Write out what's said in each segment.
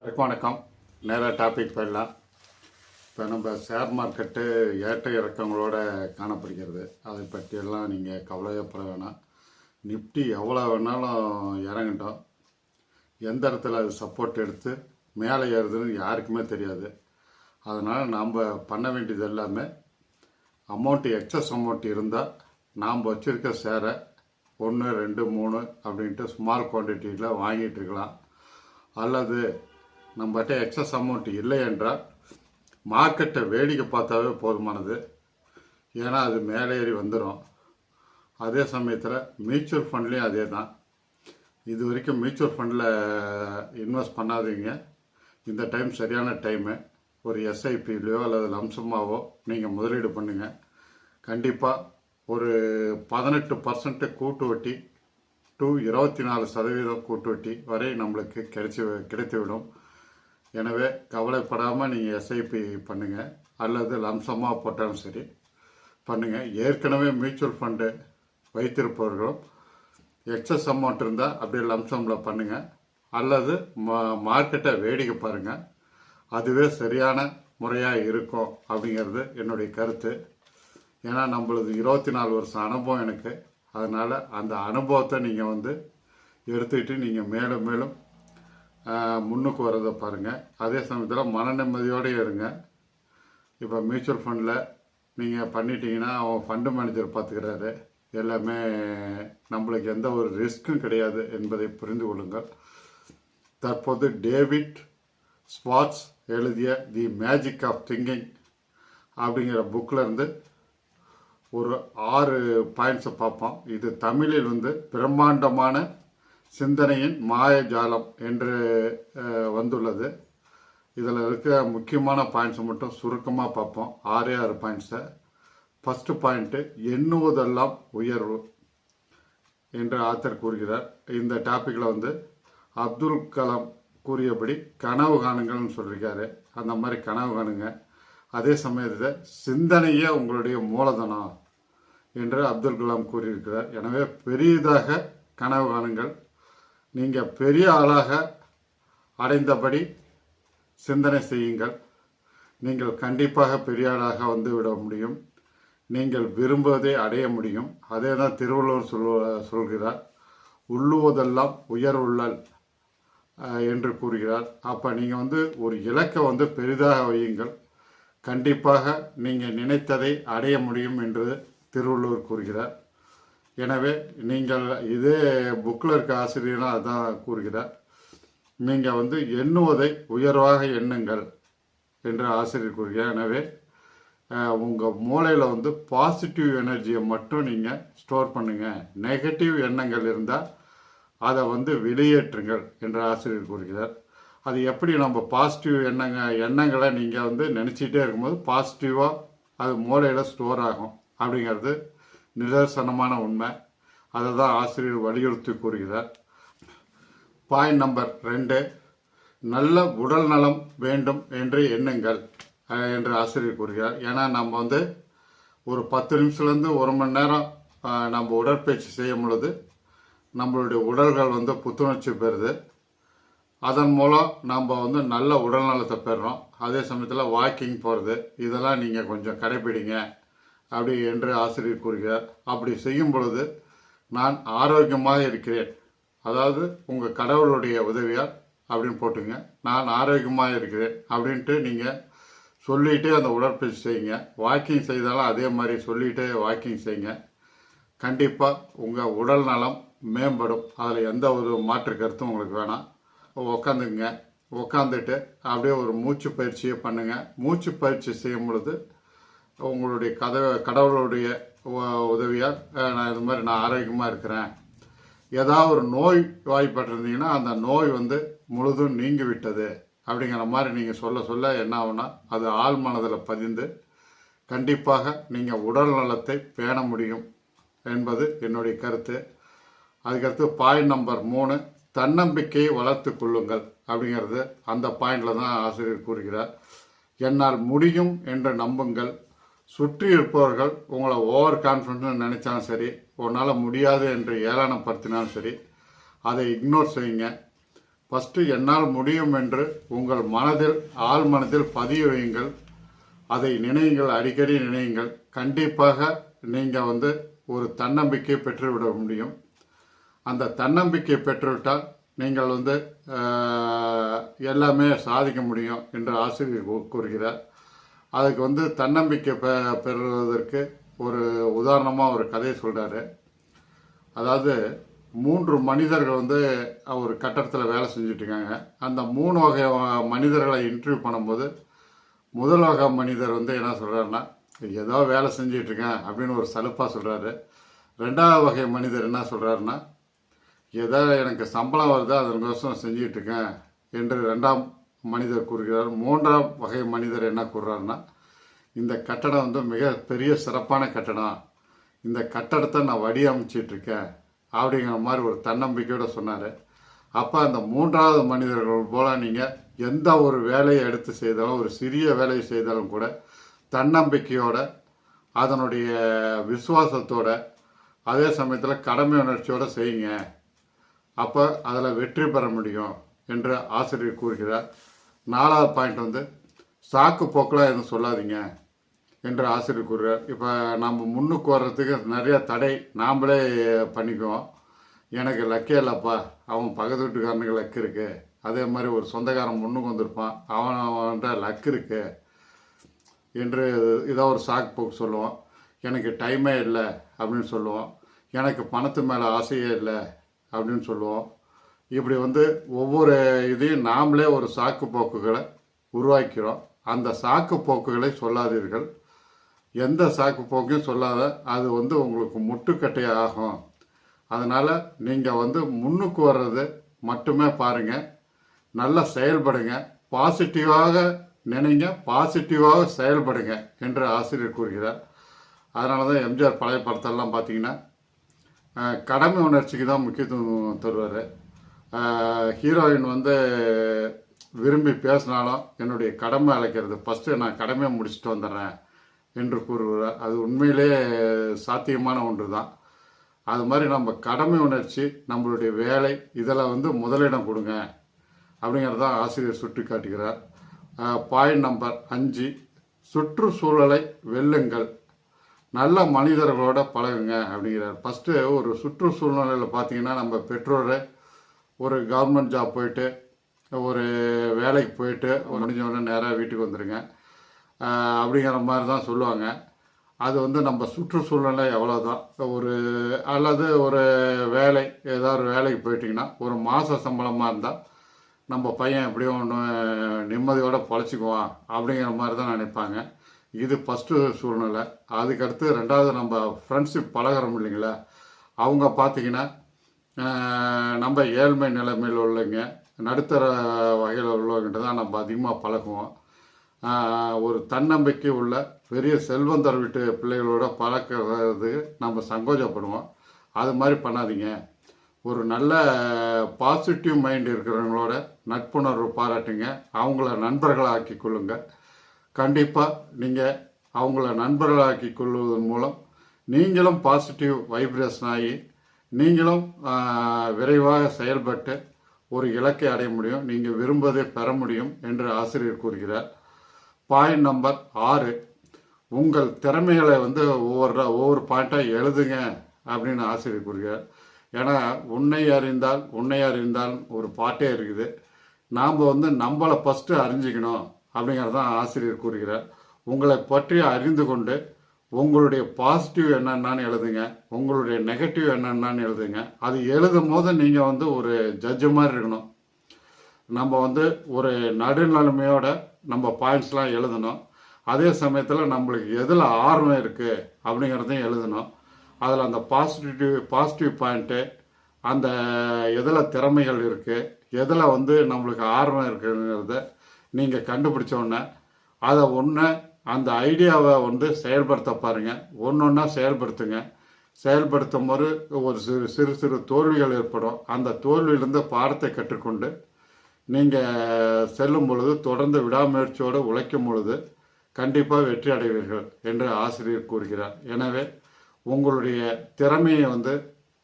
வணக்கம். நேராக டாபிக் போயிடலாம். இப்போ நம்ம ஷேர் மார்க்கெட்டு ஏற்ற இறக்கங்களோட காணப்படுகிறது. அதை பற்றியெல்லாம் நீங்கள் கவலையப்பட வேணாம். நிஃப்டி எவ்வளோ வேணாலும் இறங்கட்டும். எந்த இடத்துல அது சப்போர்ட் எடுத்து மேலே ஏறுதுன்னு யாருக்குமே தெரியாது. அதனால் நாம் பண்ண வேண்டியது எல்லாமே அமௌண்ட்டு எக்ஸஸ் அமௌண்ட் இருந்தால் நாம் வச்சுருக்க ஷேரை 1, 2, 3 அப்படின்ட்டு ஸ்மால் குவான்டிட்டியில் வாங்கிட்டு இருக்கலாம். அல்லது நம்மகிட்ட எக்ஸஸ் அமௌண்ட் இல்லை என்றால் மார்க்கெட்டை வேடிக்கை பார்த்தாவே போதுமானது. ஏன்னா அது மேலே ஏறி வந்துடும். அதே சமயத்தில் மியூச்சுவல் ஃபண்ட்லேயும் அதே தான். இது வரைக்கும் மியூச்சுவல் ஃபண்டில் இன்வெஸ்ட் பண்ணாதீங்க. இந்த டைம் சரியான டைமு. ஒரு எஸ்ஐபிலையோ அல்லது லம்சமாவோ நீங்கள் முதலீடு பண்ணுங்கள். கண்டிப்பாக ஒரு 18% கூட்டு வட்டி டு 24% கூட்டு வட்டி வரை நம்மளுக்கு கிடைத்துவிடும். எனவே கவலைப்படாமல் நீங்கள் எஸ்ஐபி பண்ணுங்கள் அல்லது லம்சமாக போட்டாலும் சரி பண்ணுங்கள். ஏற்கனவே மியூச்சுவல் ஃபண்டு வைத்திருப்பவர்களும் எக்ஸஸ் அமௌண்ட் இருந்தால் அப்படியே லம்சமில் பண்ணுங்கள். அல்லது மார்க்கெட்டை வேடிக்கை பாருங்கள். அதுவே சரியான முறையாக இருக்கும் அப்படிங்கிறது என்னுடைய கருத்து. ஏன்னா நம்மளது 24 வருஷம் அனுபவம் எனக்கு. அதனால் அந்த அனுபவத்தை நீங்கள் எடுத்துக்கிட்டு நீங்கள் மேலும் மேலும் முன்னுக்கு வரதை பாருங்கள். அதே சமயத்தில் மன நிம்மதியோடு இருங்க. இப்போ மியூச்சுவல் ஃபண்டில் நீங்கள் பண்ணிட்டீங்கன்னா அவன் ஃபண்டு மேனேஜர் பார்த்துக்கிறாரு. எல்லாமே நம்மளுக்கு எந்த ஒரு ரிஸ்க்கும் கிடையாது என்பதை புரிந்து கொள்ளுங்கள். தற்போது டேவிட் ஸ்வாட்ஸ் எழுதிய தி மேஜிக் ஆஃப் திங்கிங் அப்படிங்கிற புக்கில் இருந்து ஒரு 6 பாயிண்ட்ஸை பார்ப்போம். இது தமிழில் பிரம்மாண்டமான சிந்தனையின் மாயஜாலம் என்று வந்துள்ளது. இதில் இருக்கிற முக்கியமான பாயிண்ட்ஸை மட்டும் சுருக்கமாக பார்ப்போம். 6 பாயிண்ட்ஸை. ஃபஸ்ட்டு பாயிண்ட்டு, எண்ணுவதெல்லாம் உயர்வு என்று ஆத்தர் கூறுகிறார். இந்த டாப்பிக்கில் அப்துல் கலாம் கூறியபடி கனவு காணுங்கள்னு சொல்லியிருக்காரு. அந்த மாதிரி கனவு காணுங்க. அதே சமயத்தில் சிந்தனையே உங்களுடைய மூலதனம் என்று அப்துல் கலாம் கூறியிருக்கிறார். எனவே பெரியதாக கனவு காணுங்கள். நீங்கள் பெரிய ஆளாக அடைந்தபடி சிந்தனை செய்யுங்கள். நீங்கள் கண்டிப்பாக பெரிய ஆளாக விட முடியும். நீங்கள் விரும்புவதை அடைய முடியும். அதே தான் திருவள்ளுவர் சொல்கிறார், உள்ளுவதெல்லாம் உயர்வுள்ளல் என்று கூறுகிறார். அப்போ நீங்கள் ஒரு இலக்கை பெரிதாக வையுங்கள். கண்டிப்பாக நீங்கள் நினைத்ததை அடைய முடியும் என்று திருவள்ளுவர் கூறுகிறார். எனவே நீங்கள் இதே புக்கில் இருக்க ஆசிரியராக அதான் கூறுகிறார். நீங்கள் எண்ணுவதை உயர்வாக எண்ணுங்கள் என்று ஆசிரியர் கூறுகிறார். எனவே உங்கள் மூளையில் பாசிட்டிவ் எனர்ஜியை மட்டும் நீங்கள் ஸ்டோர் பண்ணுங்கள். நெகட்டிவ் எண்ணங்கள் இருந்தால் அதை வெளியேற்றுங்கள் என்று ஆசிரியர் கூறுகிறார். அது எப்படி நம்ம பாசிட்டிவ் எண்ணங்களை நீங்கள் நினச்சிக்கிட்டே இருக்கும்போது பாசிட்டிவாக அது மூளையில் ஸ்டோர் ஆகும் அப்படிங்கிறது நிதர்சனமான உண்மை. அதை தான் ஆசிரியர் வலியுறுத்தி கூறுகிறார். பாயிண்ட் நம்பர் 2, நல்ல உடல் நலம் வேண்டும் என்று எண்ணுங்கள் என்று ஆசிரியர் கூறுகிறார். ஏன்னா நம்ம ஒரு 10 நிமிஷத்துலேருந்து 1 மணி நேரம் நம்ம உடற்பயிற்சி செய்யும் பொழுது நம்மளுடைய உடல்கள் புத்துணர்ச்சி பெறுது. அதன் மூலம் நம்ம நல்ல உடல் நலத்தை பெறுறோம். அதே சமயத்தில் வாக்கிங் போகிறது, இதெல்லாம் நீங்கள் கொஞ்சம் கடைப்பிடிங்க அப்படி என்று ஆசிரியர் கூறுகிறார். அப்படி செய்யும் பொழுது நான் ஆரோக்கியமாக இருக்கிறேன், அதாவது உங்கள் கடவுளுடைய உதவியால் அப்படின்னு போட்டுங்க, நான் ஆரோக்கியமாக இருக்கிறேன் அப்படின்ட்டு நீங்கள் சொல்லிகிட்டே அந்த உடற்பயிற்சி செய்யுங்க. வாக்கிங் செய்தாலும் அதே மாதிரி சொல்லிகிட்டே வாக்கிங் செய்யுங்க. கண்டிப்பாக உங்கள் உடல் நலம் மேம்படும். அதில் எந்த ஒரு மாற்று கருத்தும் உங்களுக்கு வேணாம். உக்காந்துங்க. உக்காந்துட்டு அப்படியே ஒரு மூச்சு பயிற்சியை பண்ணுங்கள். மூச்சு பயிற்சி செய்யும் பொழுது உங்களுடைய கடவுளுடைய உதவியால் நான் ஆரோக்கியமாக இருக்கிறேன். ஏதாவது ஒரு நோய் வாய்ப்பட்டிருந்தீங்கன்னா அந்த நோய் முழுதும் நீங்கி விட்டது அப்படிங்கிற மாதிரி நீங்கள் சொல்ல சொல்ல என்ன ஆகுனா அது ஆழ் மனதில் பதிந்து கண்டிப்பாக நீங்கள் உடல் நலத்தை பேண முடியும் என்பது என்னுடைய கருத்து. அதுக்கடுத்து பாயிண்ட் நம்பர் 3, தன்னம்பிக்கையை வளர்த்து கொள்ளுங்கள் அப்படிங்கிறது அந்த பாயிண்டில் தான் ஆசிரியர் கூறுகிறார். என்னால் முடியும் என்று நம்புங்கள். சுற்றி இருப்பவர்கள் உங்களை ஓவர் கான்ஃபிடன்ட்னு நினைச்சாலும் சரி, உன்னால் முடியாது என்று ஏளனப்படுத்தினாலும் சரி, அதை இக்னோர் செய்யுங்க. ஃபஸ்ட்டு என்னால் முடியும் என்று உங்கள் மனதில் ஆழ் மனதில் பதிய வையுங்கள். அதை நினையுங்கள், அடிக்கடி நினையுங்கள். கண்டிப்பாக நீங்கள் வந்து ஒரு தன்னம்பிக்கை பெற்றுவிட முடியும். அந்த தன்னம்பிக்கை பெற்றுவிட்டால் நீங்கள் வந்து எல்லாமே சாதிக்க முடியும் என்று ஆசிரியர் கூறுகிறார். அதுக்கு வந்து தன்னம்பிக்கை பெறுவதற்கு ஒரு உதாரணமாக ஒரு கதையை சொல்கிறாரு. அதாவது 3 மனிதர்கள் வந்து ஒரு கட்டடத்தில் வேலை செஞ்சுட்ருக்காங்க. அந்த 3 வகை மனிதர்களை இன்டர்வியூ பண்ணும்போது முதல் வகை மனிதர் வந்து என்ன சொல்கிறாருன்னா, ஏதோ வேலை செஞ்சிட்ருக்கேன் அப்படின்னு ஒரு சலுப்பாக சொல்கிறாரு. 2வது வகை மனிதர் என்ன சொல்கிறாருன்னா, ஏதோ எனக்கு சம்பளம் வருது அதற்கோசரம் செஞ்சிட்ருக்கேன் என்று 2ஆம் மனிதர் கூறுகிறார். 3ஆம் வகை மனிதர் என்ன கூறுறாருன்னா, இந்த கட்டடம் வந்து மிக பெரிய சிறப்பான கட்டடம், இந்த கட்டடத்தை நான் வடிவமைச்சிட்ருக்கேன் அப்படிங்கிற மாதிரி ஒரு தன்னம்பிக்கையோடு சொன்னார். அப்போ அந்த 3வது மனிதர்கள் போல் நீங்கள் எந்த ஒரு வேலையை எடுத்து செய்தாலும், ஒரு சிறிய வேலையை செய்தாலும் கூட தன்னம்பிக்கையோட, அதனுடைய விசுவாசத்தோட, அதே சமயத்தில் கடமை உணர்ச்சியோடு செய்யுங்க. அப்போ அதில் வெற்றி பெற முடியும் என்று ஆசிரியர் கூறுகிறார். 4வது பாயிண்ட் வந்து சாக்கு போக்கெலாம் எதுவும் சொல்லாதீங்க என்று ஆசிரியர் கூறுகிறார். இப்போ நம்ம முன்னுக்கு வர்றதுக்கு நிறைய தடை நாம்ளே பண்ணிக்குவோம். எனக்கு லக்கே இல்லைப்பா, அவன் பக்கத்து வீட்டுக்காரனுக்கு லக்கு இருக்குது, அதே மாதிரி ஒரு சொந்தக்காரன் முன்னுக்கு வந்திருப்பான், அவன்கிட்ட லக்கு இருக்குது என்று ஏதோ ஒரு சாக்கு போக்கு சொல்லுவோம். எனக்கு டைமே இல்லை அப்படின்னு சொல்லுவோம். எனக்கு பணத்து மேலே ஆசையே இல்லை அப்படின்னு சொல்லுவோம். இப்படி வந்து ஒவ்வொரு இதையும் நாமளே ஒரு சாக்கு போக்குகளை உருவாக்கிறோம். அந்த சாக்கு போக்குகளை சொல்லாதீர்கள். எந்த சாக்கு போக்கையும் சொல்லாத, அது வந்து உங்களுக்கு முட்டுக்கட்டை ஆகும். அதனால் நீங்கள் வந்து முன்னுக்கு வர்றது மட்டுமே பாருங்கள், நல்லா செயல்படுங்க, பாசிட்டிவாக நினைங்க, பாசிட்டிவாக செயல்படுங்க என்று ஆசிரியர் கூறுகிறார். அதனால தான் எம்ஜிஆர் பழைய படத்தெல்லாம் பார்த்தீங்கன்னா கடமை உணர்ச்சிக்கு தான் முக்கியத்துவம் தருவார். ஹீரோயின் வந்து விரும்பி பேசினாலும் என்னுடைய கடமை அழைக்கிறது, ஃபஸ்ட்டு நான் கடமையை முடிச்சுட்டு வந்துடுறேன் என்று கூறுகிறார். அது உண்மையிலே சாத்தியமான ஒன்று தான். அது மாதிரி நம்ம கடமை உணர்ச்சி, நம்மளுடைய வேலை, இதில் வந்து முதலிடம் கொடுங்க அப்படிங்கிறது தான் ஆசிரியர் சுட்டி காட்டுகிறார். பாயிண்ட் நம்பர் 5, சுற்றுச்சூழலை வெல்லுங்கள், நல்ல மனிதர்களோட பழகுங்க அப்படிங்கிறார். ஃபஸ்ட்டு ஒரு சுற்றுச்சூழ்நிலையில் பார்த்தீங்கன்னா, நம்ம பெற்றோரை ஒரு கவர்மெண்ட் ஜாப் போயிட்டு ஒரு வேலைக்கு போயிட்டு முடிஞ்சவொடனே நேராக வீட்டுக்கு வந்துடுங்க அப்படிங்கிற மாதிரி தான் சொல்லுவாங்க. அது வந்து நம்ம சுற்றுச்சூழ்நிலை எவ்வளோதான். ஒரு அல்லது ஒரு வேலை, ஏதாவது ஒரு வேலைக்கு போயிட்டிங்கன்னா ஒரு மாத சம்பளமாக இருந்தால் நம்ம பையன் எப்படியும் ஒன்று நிம்மதியோடு பொழைச்சிக்குவான் அப்படிங்கிற மாதிரி தான் நினைப்பாங்க. இது ஃபஸ்ட்டு சூழ்நிலை. அதுக்கடுத்து 2வது நம்ம ஃப்ரெண்ட்ஷிப் பழகிறோம் இல்லைங்களா, அவங்க பார்த்திங்கன்னா நம்ம ஏழ்மை நிலைமையில் உள்ளவங்க, நடுத்தர வகையில் உள்ளவங்கிட்ட தான் நம்ம அதிகமாக பழகுவோம். ஒரு தன்னம்பிக்கை உள்ள பெரிய செல்வந்தர் வீட்டு பிள்ளைகளோட பழக்கிறது நம்ம சங்கோஜப்படுவோம். அது மாதிரி பண்ணாதீங்க. ஒரு நல்ல பாசிட்டிவ் மைண்ட் இருக்கிறவங்களோட நட்புணர்வு பாராட்டுங்க, அவங்கள நண்பர்களாக்கி கொள்ளுங்க. கண்டிப்பாக நீங்கள் அவங்கள நண்பர்களாக்கி கொள்வதன் மூலம் நீங்களும் பாசிட்டிவ் வைப்ரேஷன் ஆகி நீங்களும் விரைவாக செயல்பட்டு ஒரு இலக்கை அடைய முடியும், நீங்கள் விரும்பதை பெற முடியும் என்று ஆசிரியர் கூறுகிறார். பாயிண்ட் நம்பர் 6, உங்கள் திறமைகளை வந்து ஒவ்வொரு பாயிண்ட்டாக எழுதுங்க அப்படின்னு ஆசிரியர் கூறுகிறார். ஏன்னா உன்னை அறிந்தால் ஒரு பாட்டே இருக்குது. நாம் வந்து நம்மளை ஃபஸ்ட்டு அறிஞ்சிக்கணும் அப்படிங்கிறதான் ஆசிரியர் கூறுகிறார். உங்களை பற்றி அறிந்து கொண்டு உங்களுடைய பாசிட்டிவ் என்னென்னு எழுதுங்க, உங்களுடைய நெகட்டிவ் என்னென்னு எழுதுங்க. அது எழுதும் போது நீங்கள் வந்து ஒரு ஜட்ஜு மாதிரி இருக்கணும். நம்ம வந்து ஒரு நடுநிலைமையோட நம்ம பாயிண்ட்ஸ்லாம் எழுதணும். அதே சமயத்தில் நம்மளுக்கு எதில் ஆர்வம் இருக்குது அப்படிங்கிறதையும் எழுதணும். அதில் அந்த பாசிட்டிவ் பாயிண்ட்டு, அந்த எதில் திறமைகள் இருக்குது, எதில் வந்து நம்மளுக்கு ஆர்வம் இருக்குங்கிறத நீங்கள் கண்டுபிடிச்சோன்னே அதை அந்த ஐடியாவை வந்து செயல்படுத்த பாருங்கள். ஒன்றா செயல்படுத்துங்க. செயல்படுத்தும் போது ஒரு சிறு தோல்விகள் ஏற்படும். அந்த தோல்வியிலிருந்து பாடத்தை கற்றுக்கொண்டு நீங்கள் செல்லும் பொழுது, தொடர்ந்து விடாமுயற்சியோடு உழைக்கும் பொழுது கண்டிப்பாக வெற்றி அடைவீர்கள் என்று ஆசிரியர் கூறுகிறார். எனவே உங்களுடைய திறமையை வந்து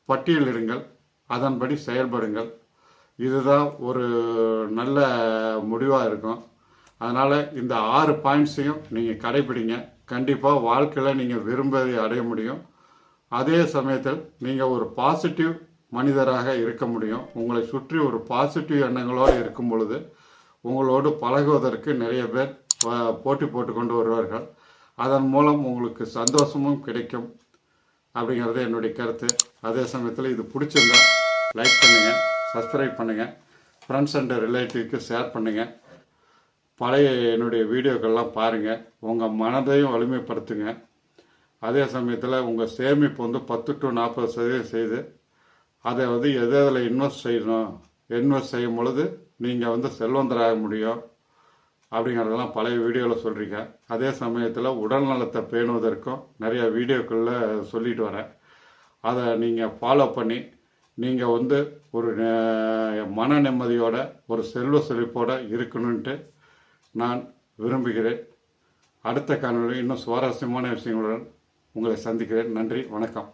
பட்டியலிடுங்கள், அதன்படி செயல்படுங்கள். இதுதான் ஒரு நல்ல முடிவாக இருக்கும். அதனால் இந்த 6 பாயிண்ட்ஸையும் நீங்கள் கடைப்பிடிங்க. கண்டிப்பாக வாழ்க்கையில் நீங்கள் விரும்பதை அடைய முடியும். அதே சமயத்தில் நீங்கள் ஒரு பாசிட்டிவ் மனிதராக இருக்க முடியும். உங்களை சுற்றி ஒரு பாசிட்டிவ் எண்ணங்களோடு இருக்கும் பொழுது உங்களோடு பழகுவதற்கு நிறைய பேர் போட்டி போட்டு கொண்டு வருவார்கள். அதன் மூலம் உங்களுக்கு சந்தோஷமும் கிடைக்கும் அப்படிங்கிறது என்னுடைய கருத்து. அதே சமயத்தில் இது பிடிச்சிருந்தா லைக் பண்ணுங்கள், சப்ஸ்கிரைப் பண்ணுங்கள், ஃப்ரெண்ட்ஸ் அண்ட் ரிலேட்டிவ்க்கு ஷேர் பண்ணுங்கள். பழைய என்னுடைய வீடியோக்கள்லாம் பாருங்கள், உங்கள் மனதையும் வலிமைப்படுத்துங்க. அதே சமயத்தில் உங்கள் சேமிப்பு 10 to 40% செய்து அதை எதில் இன்வெஸ்ட் செய்யணும், இன்வெஸ்ட் செய்யும் பொழுது நீங்கள் செல்வந்தராக முடியும் அப்படிங்கிறதெல்லாம் பழைய வீடியோவில் சொல்கிறீங்க. அதே சமயத்தில் உடல் நலத்தை பேணுவதற்கும் நிறைய வீடியோக்களில் சொல்லிட்டு வரேன். அதை நீங்கள் ஃபாலோ பண்ணி நீங்கள் ஒரு மன நிம்மதியோட ஒரு செல்வ செழிப்போடு இருக்கணுன்ட்டு நான் விரும்புகிறேன். அடுத்த காணொலியில் இன்னும் சுவாரஸ்யமான விஷயங்களுடன் உங்களை சந்திக்கிறேன். நன்றி, வணக்கம்.